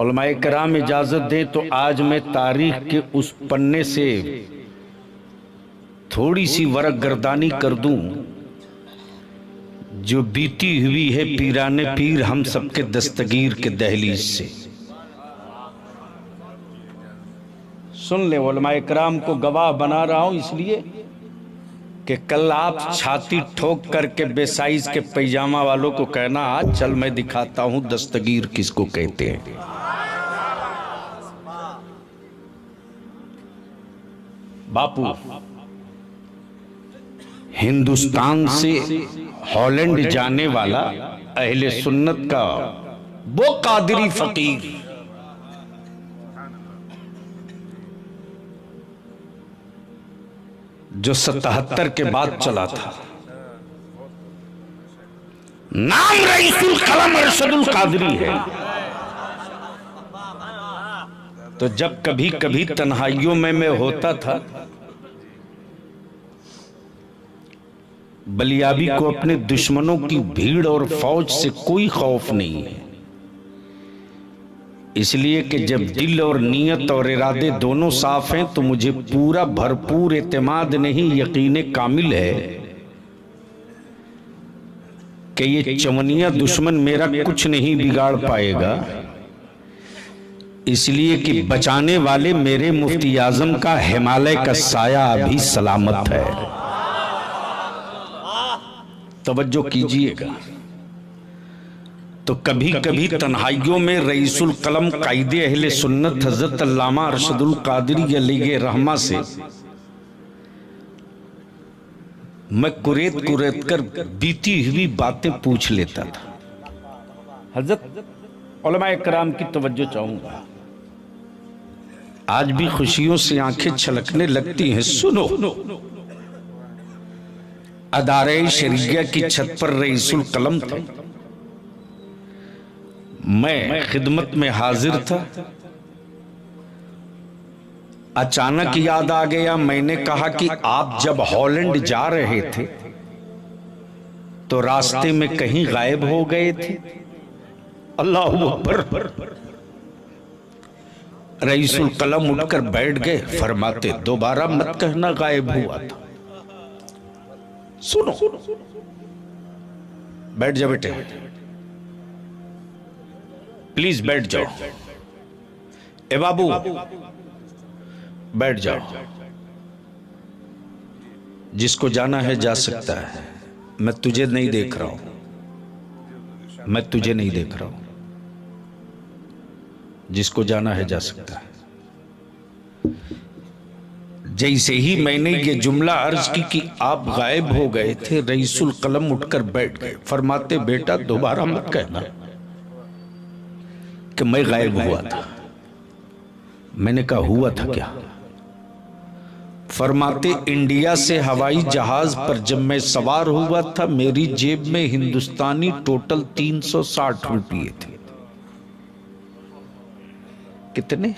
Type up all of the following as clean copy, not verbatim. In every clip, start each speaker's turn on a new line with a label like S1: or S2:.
S1: उलमाए कराम इजाज़त दें तो आज मैं तारीख के उस पन्ने से थोड़ी सी वरक गर्दानी कर दूं जो बीती हुई है पीराने पीर हम सबके दस्तगीर के दहलीज से। सुन ले, उलमाए कराम को गवाह बना रहा हूं इसलिए कि कल आप छाती ठोक करके बेसाइज के पैजामा वालों को कहना आज चल मैं दिखाता हूं दस्तगीर किसको कहते हैं। बापू हिंदुस्तान से हॉलैंड जाने वाला अहले सुन्नत का वो कादरी फकीर जो 77 के बाद चला था, नाम रईसुल कलम अरशदुल कादरी है। तो जब कभी कभी तन्हाइयों में मैं होता था, बलियाबी को अपने दुश्मनों की भीड़ और फौज से कोई खौफ नहीं है, इसलिए कि जब दिल और नीयत और इरादे दोनों साफ हैं तो मुझे पूरा भरपूर एतमाद नहीं यकीन कामिल है कि ये चवनिया दुश्मन मेरा कुछ नहीं बिगाड़ पाएगा, इसलिए कि बचाने वाले मेरे मुफ्ती आजम का हिमालय का साया अभी सलामत है। तवज्जो कीजिएगा। तो कभी कभी तन्हाइयों में रईसुल कलम कायदे अहले सुन्नत हजरत अल्लामा अरशदुल कादरी अलैहि रहमा से मैं कुरेद कुरेद कर बीती हुई बातें पूछ लेता था। हजरत उलमाए कराम की तवज्जो चाहूंगा, आज भी खुशियों से आंखें छलकने लगती हैं। सुनो, अदारे शरिया की छत पर रईसुल कलम थे, मैं खिदमत में हाजिर था। अचानक याद आ गया, मैंने कहा कि आप जब हॉलैंड जा रहे थे तो रास्ते में कहीं गायब हो गए थे। अल्लाहु अकबर। रईसुल कलम उठकर बैठ गए, फरमाते दोबारा मत कहना गायब हुआ था। सुनो, बैठ जा बेटे, प्लीज बैठ जाओ। ए बाबू बैठ जाओ, जिसको जाना है जा सकता है, मैं तुझे नहीं देख रहा हूं, मैं तुझे नहीं देख रहा हूं, जिसको जाना है जा सकता है। जैसे ही मैंने ये जुमला अर्ज की कि आप गायब हो गए थे, रईसुल कलम उठकर बैठ गए, फरमाते बेटा दोबारा मत कहना कि मैं गायब हुआ था। मैंने कहा हुआ था क्या? फरमाते इंडिया से हवाई जहाज पर जब मैं सवार हुआ था, मेरी जेब में हिंदुस्तानी टोटल 360 रुपये थे। कितने?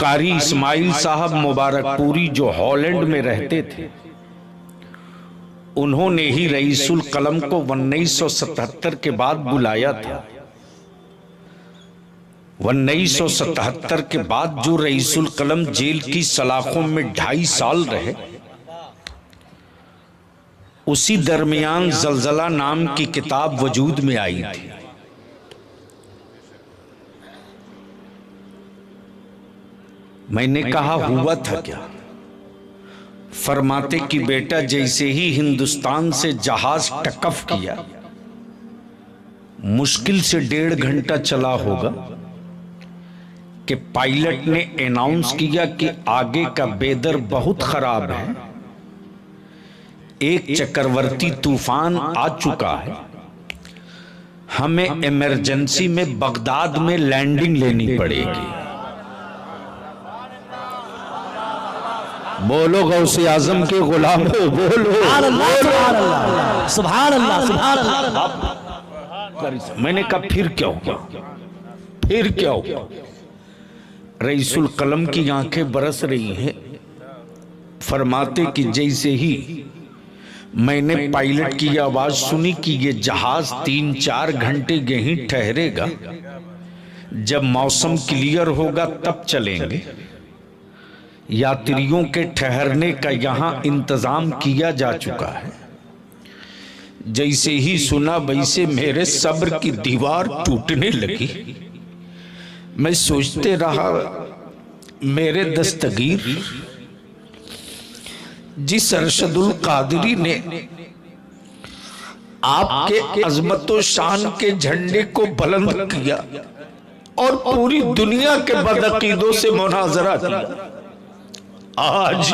S1: कारी इस्माइल साहब मुबारकपुरी जो हॉलैंड में रहते थे, उन्होंने ही रईसुल कलम को 1977 के बाद बुलाया था। 1977 के बाद जो रईसुल कलम जेल की सलाखों में 2.5 साल रहे, उसी दरमियान जलजला नाम की किताब वजूद में आई थी। मैंने कहा हुआ था क्या? फरमाते कि बेटा जैसे ही हिंदुस्तान से जहाज टकफ किया, मुश्किल से 1.5 घंटा चला होगा कि पायलट ने अनाउंस किया कि आगे का वेदर बहुत खराब है, एक चक्रवर्ती तूफान आ चुका है, हमें इमरजेंसी में बगदाद में लैंडिंग लेनी पड़ेगी। बोलो गौसे आजम के गुलाम हो, बोलो सुभान अल्लाह सुभान अल्लाह। मैंने कहा फिर क्या हुआ, फिर क्या हुआ? रईसुल कलम की आंखें बरस रही हैं। फरमाते कि जैसे ही मैंने पायलट की आवाज सुनी कि ये जहाज 3-4 घंटे यहीं ठहरेगा, जब मौसम क्लियर होगा तब चलेंगे। यात्रियों के ठहरने का यहाँ इंतजाम किया जा चुका है। जैसे ही सुना वैसे मेरे सब्र की दीवार टूटने लगी। मैं सोचते रहा, मेरे दस्तगीर जिस अरशदुल कादरी ने आपके अजमतो शान के झंडे को बुलंद किया और पूरी दुनिया के बदअकीदों से मुनाजरा किया, आज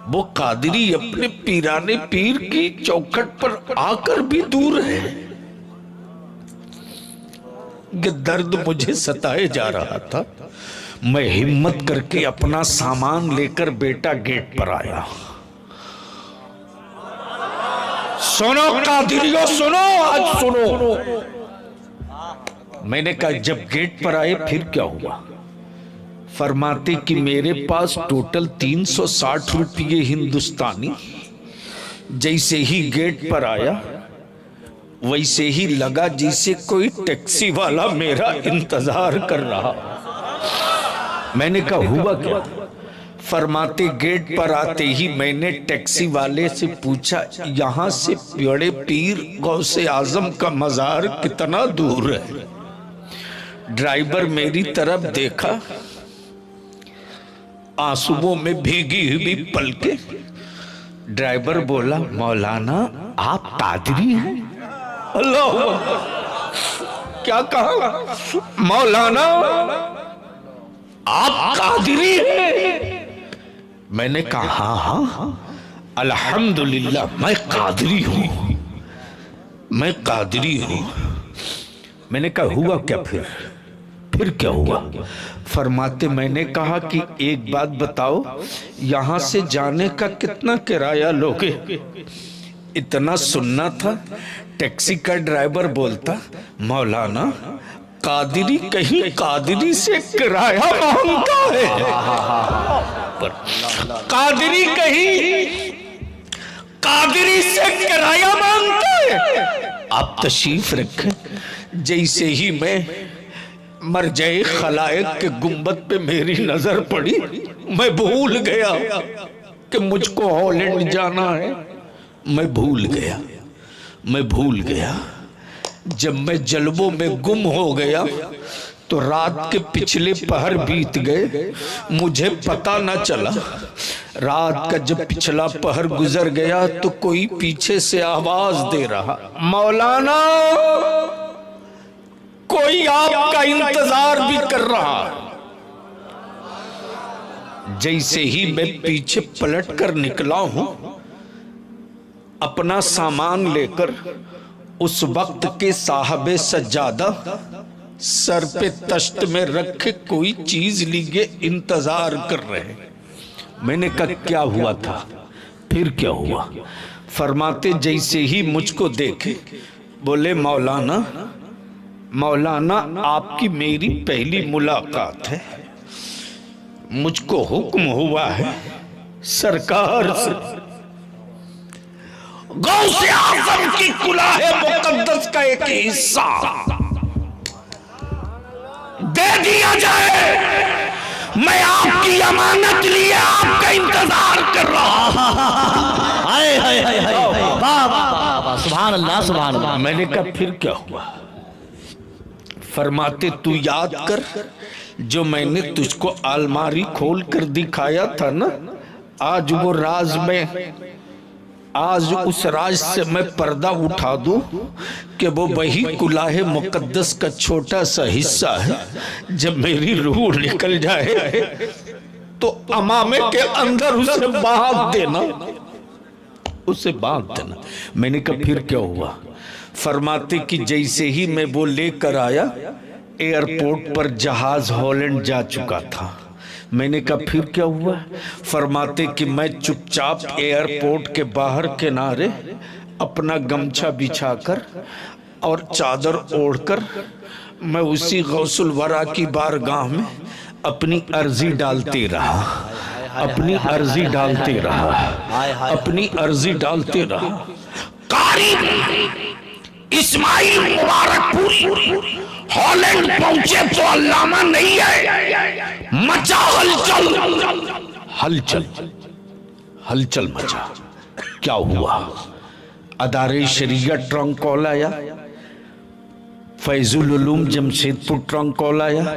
S1: वो कादरी अपने पीराने पीर की चौखट पर आकर भी दूर है। ये दर्द मुझे सताए जा रहा था। मैं हिम्मत करके अपना सामान लेकर बेटा गेट पर आया। सुनो कादरियो, सुनो, आज सुनो। मैंने कहा जब गेट पर आए फिर क्या हुआ? फरमाते कि मेरे पास टोटल 360 रुपये हिंदुस्तानी। जैसे ही गेट पर आया वैसे ही लगा जैसे कोई टैक्सी वाला मेरा इंतजार कर रहा। मैंने कहा हुआ क्या? फरमाते गेट पर आते ही मैंने टैक्सी वाले से पूछा, यहां से बड़े पीर गौसे आजम का मजार कितना दूर है? ड्राइवर मेरी तरफ देखा, आंसुओं में भीगी हुई पलके। ड्राइवर बोला, मौलाना आप कादरी हैं? अल्लाह, क्या कहा? मौलाना आप कादरी हैं? मैंने कहा हाँ हाँ अल्हम्दुलिल्लाह मैं कादरी हूं, मैं कादरी हूं। मैंने कहा हुआ क्या फिर क्या हुआ? फरमाते मैंने कहा कि एक बात बताओ, यहां से जाने का कितना किराया लोगे? इतना सुनना था। टैक्सी का ड्राइवर बोलता, मौलाना कादरी कहीं कादरी से किराया मांगता है? कादरी कहीं कादरी से किराया मांगता है? आप तशरीफ रखें। जैसे ही मैं मरजाए खलायक के गुंबद पे मेरी नजर पड़ी, मैं भूल गया कि मुझको हॉलैंड जाना है। मैं भूल गया। जब मैं जलवों में गुम हो गया तो रात के पिछले पहर बीत गए, मुझे पता न चला। रात का जब पिछला पहर गुजर गया तो कोई पीछे से आवाज दे रहा, मौलाना कोई आपका इंतजार भी कर रहा। जैसे ही मैं पीछे पलट कर निकला हूं अपना सामान लेकर, उस वक्त के साहबे सज्जादा सर पे तश्त में रखे कोई चीज लिए इंतजार कर रहे। मैंने कहा क्या हुआ था? फिर क्या हुआ? फरमाते जैसे ही मुझको देखे बोले, मौलाना आपकी मेरी पहली मुलाकात है। मुझको हुक्म हुआ है सरकार से गौसे आज़म की कुलाहे मुकद्दस का एक हिस्सा दे दिया जाए। मैं आपकी अमानत लिए आपका इंतजार कर रहा हूं।
S2: हाय हाय हाय हाय, वाह वाह वाह, सुभान अल्लाह सुभान अल्लाह।
S1: मैंने कहा फिर क्या हुआ? फरमाते तू याद कर, जो मैंने तुझको अलमारी खोल कर दिखाया था ना, आज वो राज में, आज उस राज से मैं पर्दा उठा दूं कि वो वही कुलाहे मुकद्दस का छोटा सा हिस्सा है। जब मेरी रूह निकल जाए तो अमामे के अंदर उसे बांध देना। मैंने कहा फिर क्या हुआ? फरमाते कि जैसे ही मैं वो लेकर आया, एयरपोर्ट पर जहाज हॉलैंड जा चुका था। मैंने कहा फिर क्या हुआ? फरमाते कि मैं चुपचाप एयरपोर्ट के बाहर किनारे अपना गमछा बिछाकर और चादर ओढ़कर मैं उसी गौसुल वरा की बारगाह में अपनी अर्जी डालते रहा, अपनी अर्जी डालते रहा। कारी इस्माइल मुबारकपुरी हॉलैंड पहुंचे तो अल्लामा नहीं है, मचा हलचल, हलचल हलचल मचा। क्या हुआ? अदारे शरीयत ट्रंक कॉल आया, फैजुल उलूम जमशेदपुर ट्रंक कॉल आया,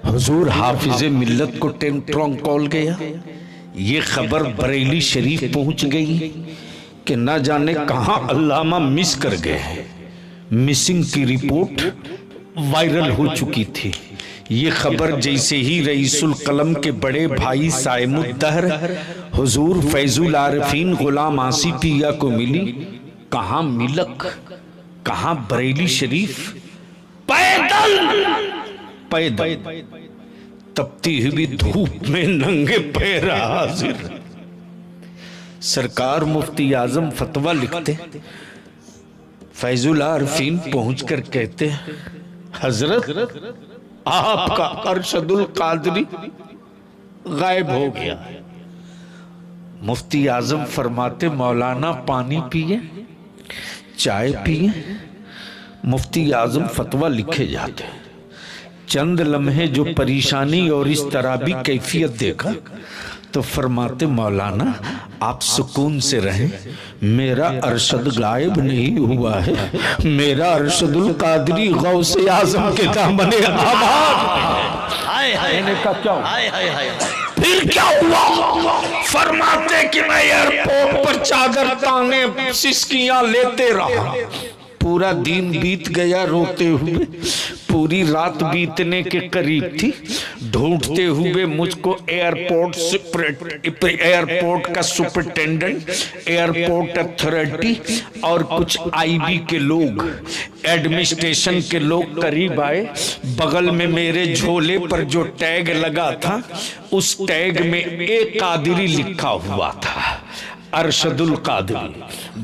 S1: हुजूर हाफिज मिल्लत को ट्रंक कॉल गया। ये खबर बरेली शरीफ पहुंच गई कि न जाने कहां अल्लामा मिस कर गए हैं। मिसिंग की रिपोर्ट वायरल हो चुकी थी। ये खबर जैसे ही रईसुल कलम के बड़े भाई साइमुद्दहर हुजूर फैजुल आरिफीन गुलाम आसिफिया को मिली, कहां मिलक, कहां बरेली शरीफ, पैदल पैदल तपती हुई धूप में नंगे पैर हाजिर। सरकार मुफ्ती आजम फतवा लिखते, फैजुल आरिफीन पहुंचकर कहते, हजरत आपका अरशदुल कादरी गायब हो गया। मुफ्ती आजम फरमाते, मौलाना पानी पिए, चाय पिए। मुफ्ती आजम फतवा लिखे जाते। चंद लम्हे जो परेशानी और इस तरह भी कैफियत देखा तो फरमाते, मौलाना आप सुकून से रहें, मेरा अरशद गायब नहीं हुआ है, मेरा अरशदुल कादरी गौसे आजम के दामने आबाद। मैंने कहा क्या? फिर क्या हुआ? फरमाते कि मैं एयरपोर्ट पर चादर ताने सिसकियां लेते रहा। पूरा दिन बीत गया रोते हुए, पूरी रात बीतने के करीब थी। ढूंढते हुए मुझको एयरपोर्ट का सुपरिटेंडेंट, एयरपोर्ट अथॉरिटी और कुछ आईबी के लोग, एडमिनिस्ट्रेशन के लोग करीब आए। बगल में मेरे झोले पर जो टैग लगा था उस टैग में एक कादरी लिखा हुआ था, अरशदुल कादरी।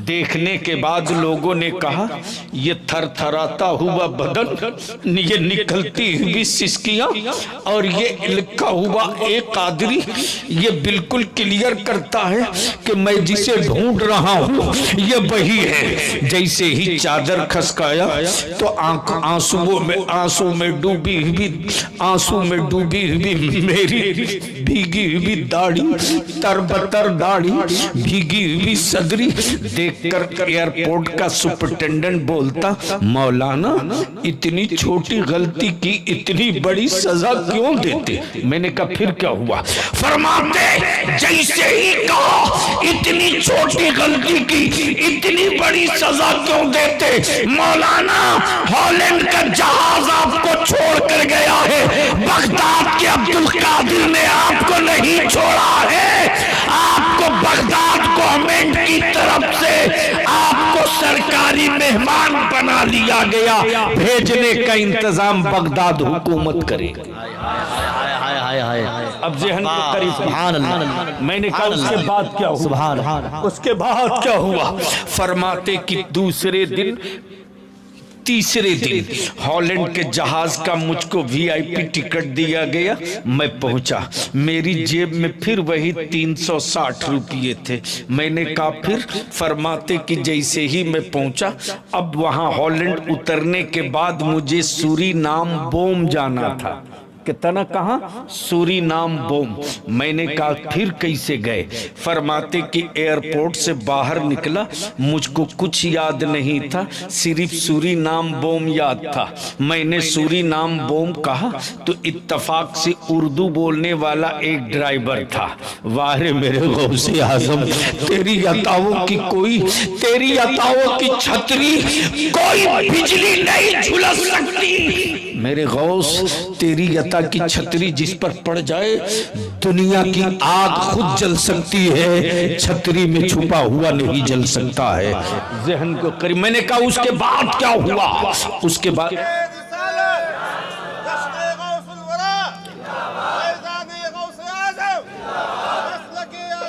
S1: देखने के बाद लोगों ने कहा, ये थरथराता हुआ बदन, ये निकलती हुई सिसकियां और ये लिखा हुआ एक कादरी, ये बिल्कुल क्लियर करता है कि मैं जिसे ढूंढ रहा हूं ये वही है। जैसे ही चादर खसकाया तो आंसू में डूबी हुई मेरी भीगी हुई दाढ़ी, तरबतर दाढ़ी, भीगी हुई सदरी देखकर एयरपोर्ट का सुपरिटेंडेंट बोलता, मौलाना इतनी छोटी गलती की इतनी बड़ी सजा क्यों देते? मैंने कहा फिर क्या हुआ? फरमाते, जैसे ही कहा इतनी छोटी गलती की इतनी बड़ी सजा क्यों देते? मौलाना हॉलैंड का जहाज आपको छोड़कर गया है, बगदाद के अब्दुल कादिर ने आपको नहीं छोड़ा है। आपको बगदाद गवर्नमेंट की तरफ से आपको सरकारी मेहमान बना लिया गया, भेजने का इंतजाम बगदाद हुकूमत करेगी। अब जहन को करीब, सुभान अल्लाह। मैंने कहा उसके बाद क्या हुआ? सुभान अल्लाह। उसके बाद क्या हुआ? फरमाते कि दूसरे दिन, तीसरे दिन हॉलैंड के जहाज का मुझको वीआईपी टिकट दिया गया। मैं पहुंचा, मेरी जेब में फिर वही 360 रुपये थे। मैंने कहा फिर? फरमाते कि जैसे ही मैं पहुंचा, अब वहां हॉलैंड उतरने के बाद मुझे सूरीनाम बोम जाना था। कितना? कहा? सूरीनाम बोम। मैंने कहा फिर कैसे गए? फरमाते कि एयरपोर्ट से बाहर निकला, मुझको कुछ याद नहीं था, सिर्फ सूरीनाम बोम याद था। मैंने सूरीनाम बोम कहा तो इत्तफाक से उर्दू बोलने वाला एक ड्राइवर था। वाह मेरे गौसे आजम, तेरी अताओं की छतरी कोई बिजली नहीं झुलस सकती। मेरे गौस, तेरी यता की छतरी जिस पर पड़ जाए दुनिया की आग खुद जल सकती है, छतरी में छुपा हुआ नहीं जल सकता है। जहन को करीब। मैंने कहा उसके बाद क्या हुआ? उसके बाद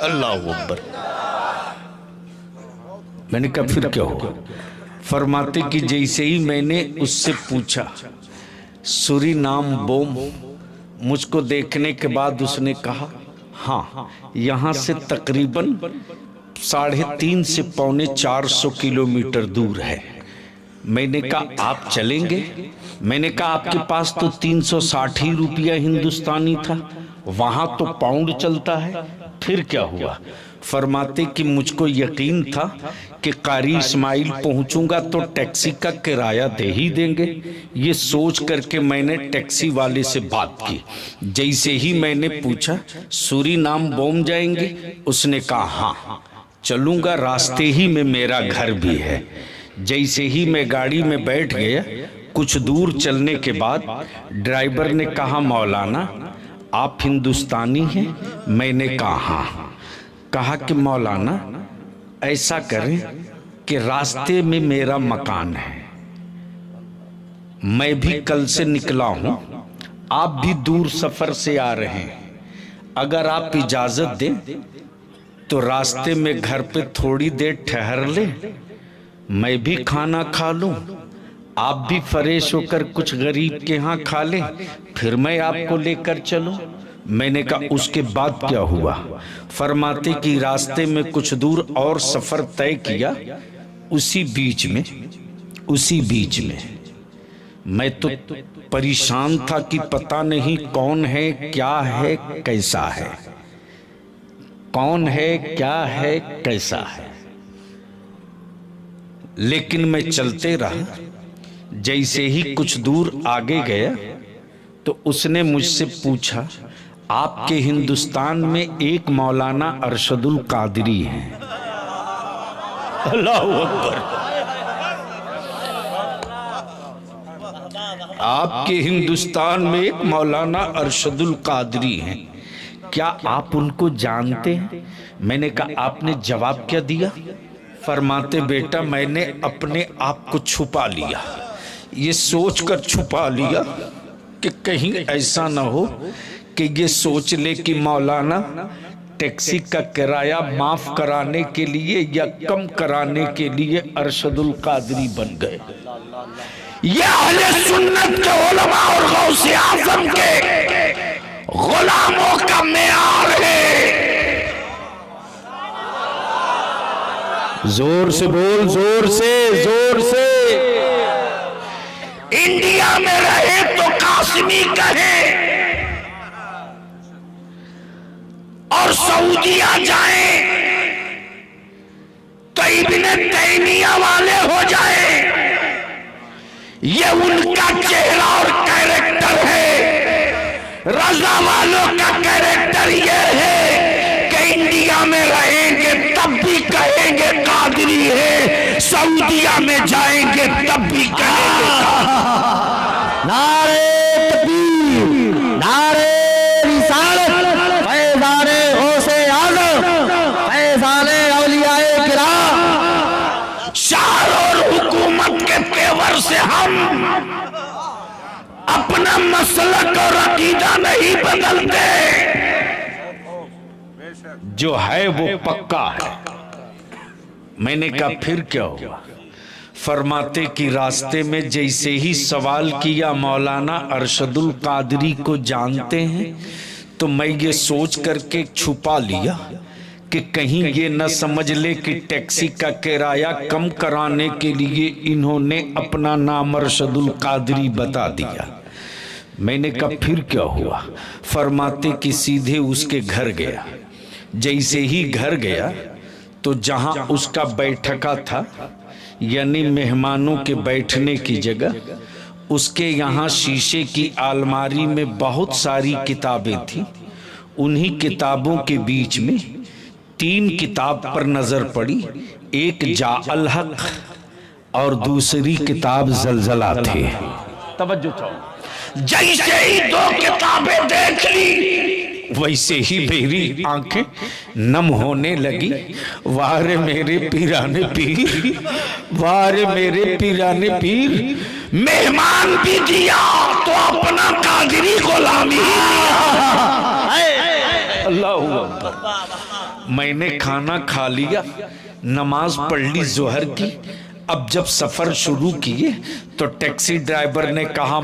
S1: अल्लाह अकबर। मैंने कहा फिर क्या हुआ? फरमाते कि जैसे ही मैंने उससे पूछा सूरीनाम बोम, मुझको देखने के बाद उसने कहा हाँ, यहाँ से तकरीबन 3.5 से 450 किलोमीटर दूर है। मैंने कहा आप चलेंगे? मैंने कहा आपके पास तो 360 ही रुपया हिंदुस्तानी था, वहां तो पाउंड चलता है, फिर क्या हुआ? फरमाते कि मुझको यकीन था कि कारी इस्माइल पहुंचूंगा तो टैक्सी का किराया दे ही देंगे। ये सोच करके मैंने टैक्सी वाले से बात की। जैसे ही मैंने पूछा सूरीनाम बॉम जाएंगे, उसने कहा हाँ चलूंगा, रास्ते ही में मेरा घर भी है। जैसे ही मैं गाड़ी में बैठ गया, कुछ दूर चलने के बाद ड्राइवर ने कहा मौलाना आप हिंदुस्तानी हैं? मैंने कहा हाँ। कहा कि मौलाना ऐसा करें कि रास्ते में मेरा मकान है, मैं भी कल से निकला हूं, आप भी दूर सफर से आ रहे हैं, अगर आप इजाजत दें तो रास्ते में घर पे थोड़ी देर ठहर ले, मैं भी खाना खा लूं, आप भी फ्रेश होकर कुछ गरीब के यहाँ खा लें, फिर मैं आपको लेकर चलूं। मैंने कहा उसके बाद क्या हुआ? फरमाते कि रास्ते में कुछ दूर और सफर तय किया, उसी बीच में मैं तो परेशान था कि पता नहीं कौन है, क्या है, कैसा है, कौन है, क्या है, कैसा है। लेकिन मैं चलते रहा। जैसे ही कुछ दूर आगे गया तो उसने मुझसे पूछा आपके हिंदुस्तान में एक मौलाना अरशदुल कादरी हैं। अल्लाहू अकबर। आपके हिंदुस्तान में एक मौलाना अरशदुल कादरी हैं, क्या आप उनको जानते हैं? मैंने कहा आपने जवाब क्या दिया? फरमाते बेटा मैंने अपने आप को छुपा लिया, ये सोचकर छुपा लिया कि कहीं ऐसा ना हो कि ये सोच ले कि मौलाना टैक्सी का किराया माफ कराने के लिए या कम कराने के लिए अरशदुल कादरी बन गए। ये अहले सुन्नत के उलमा और गौसे आज़म के गुलामों का मेयार है। जोर से बोल, जोर से, जोर से। इंडिया में रहे तो कासिमी कहे और सऊदिया जाए तो इब्ने तैमिया वाले हो जाए, ये उनका चेहरा और कैरेक्टर है। रजा वालों का कैरेक्टर ये है कि इंडिया में रहेंगे तब भी कहेंगे कादरी है, सऊदिया में जाएंगे तब भी कहेंगे।
S2: नारे तकबीर, नारे रिसालत, फैज़ाने गौसे आज़म, फैज़ाने औलियाए किराम।
S1: शार और हुकूमत के तेवर से हम अपना मसलक और अकीदा नहीं बदलते, जो है वो पक्का है। मैंने कहा फिर क्या हुआ? फरमाते कि रास्ते में जैसे ही सवाल किया मौलाना अरशदुल कादरी को जानते हैं, तो मैं ये सोच करके छुपा लिया कि कहीं ये न समझ ले कि टैक्सी का किराया कम कराने के लिए इन्होंने अपना नाम अरशदुल कादरी बता दिया। मैंने कहा फिर क्या हुआ? फरमाते कि सीधे उसके घर गया। जैसे ही घर गया तो जहां उसका बैठका था, यानी मेहमानों के बैठने की जगह, उसके यहाँ शीशे की अलमारी में बहुत सारी किताबें थी। उन्हीं किताबों के बीच में 3 किताब पर नजर पड़ी, एक जाअल हक और दूसरी किताब जलजला थे। तवज्जो चाहो। जैसे ही 2 किताबें देख ली वैसे ही मेरी आंखें नम होने लगी। वारे मेरे पीराने पीर, वारे मेरे पीराने पीर, मेहमान भी दिया तो अपना कादरी गुलामी अल्लाहू अकबर। मैंने खाना खा लिया, नमाज पढ़ ली जोहर की। अब जब सफर शुरू किए तो टैक्सी ड्राइवर ने कहा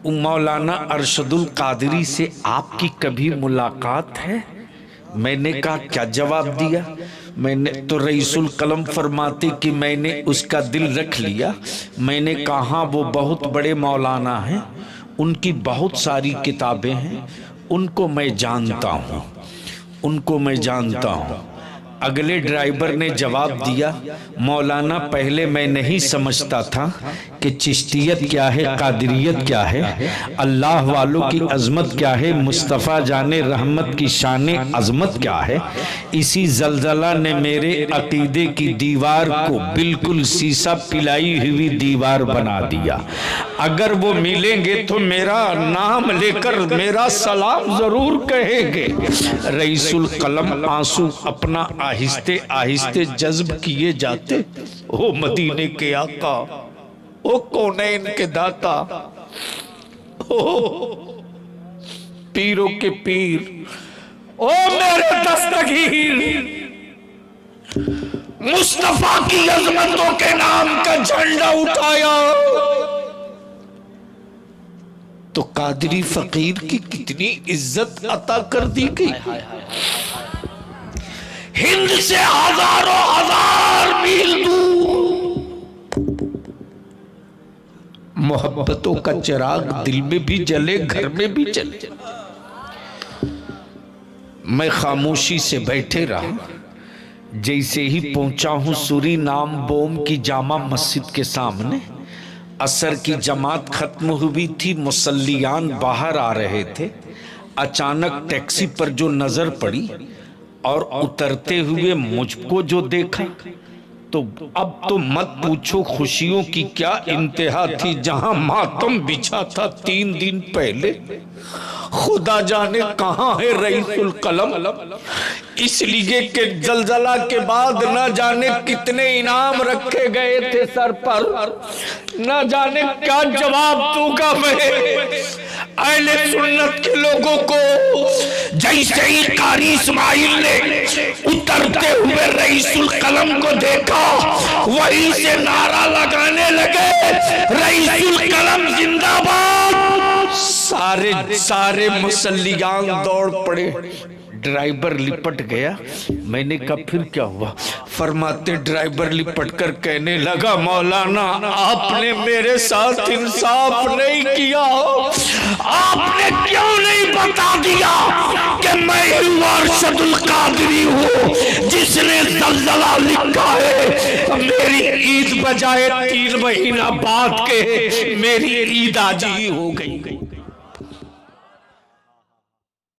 S1: मौलाना अरशदुल कादरी से आपकी कभी मुलाकात है? मैंने कहा क्या जवाब दिया? मैंने तो रईसुल कलम फरमाते कि मैंने उसका दिल रख लिया। मैंने कहा वो बहुत बड़े मौलाना हैं, उनकी बहुत सारी किताबें हैं, उनको मैं जानता हूँ, उनको मैं जानता हूँ। अगले ड्राइवर ने जवाब दिया, मौलाना पहले मैं नहीं समझता था कि चिश्तियत क्या है, कादरियत क्या है, अल्लाह वालों की अजमत क्या है, मुस्तफ़ा जाने रहमत की शान अजमत क्या है। इसी जलजला ने मेरे अकीदे की दीवार को बिल्कुल शीशा पिलाई हुई दीवार बना दिया। अगर वो मिलेंगे तो मेरा नाम लेकर मेरा सलाम जरूर कहेंगे। रईसुल कलम आंसू अपना आहिस्ते आहिस्ते जज्ब किए जाते। ओ मदीने के आका, ओ कौनैन के दाता, ओ पीरों के पीर, ओ मेरे दस्तगीर, मुस्तफा की अजमतों के नाम का झंडा उठाया तो कादरी फकीर की कितनी इज्जत अता कर दी गई। हिंद से हजारों हजार मील दूर मोहब्बतों का चिराग दिल में भी जले, घर में भी जले। मैं खामोशी से बैठे रहा। जैसे ही पहुंचा हूं सूरीनाम बोम की जामा मस्जिद के सामने, असर की जमात खत्म हुई थी, मुसल्लियान बाहर आ रहे थे। अचानक टैक्सी पर जो नजर पड़ी और उतरते हुए मुझको जो देखा तो अब तो मत पूछो खुशियों की क्या इंतहा थी। जहां मातम बिछा था 3 दिन पहले, खुदा जाने कहां है रईसुल कलम। इसलिए कि जलजला के बाद न जाने कितने इनाम रखे गए थे सर पर, न जाने क्या जवाब दूंगा मैं अहले सुन्नत के लोगों को। जैसे ही कारी इस्माइल ने उतरते हुए रईसुल कलम को देखा, वहीं से नारा लगाने लगे, रईसुल कलम जिंदाबाद। सारे मुसल्लियान दौड़ पड़े। ड्राइवर लिपट गया। मैंने कहा फिर क्या हुआ? फरमाते ड्राइवर लिपट कर कहने लगा, मौलाना आपने मेरे साथ इंसाफ नहीं किया। आपने क्यों नहीं बता दिया कि मैं अरशदुल कादरी हूँ जिसने जलजला लिखा है। मेरी ईद बजाए 3 महीना बाद के मेरी ईद आज ही हो गई।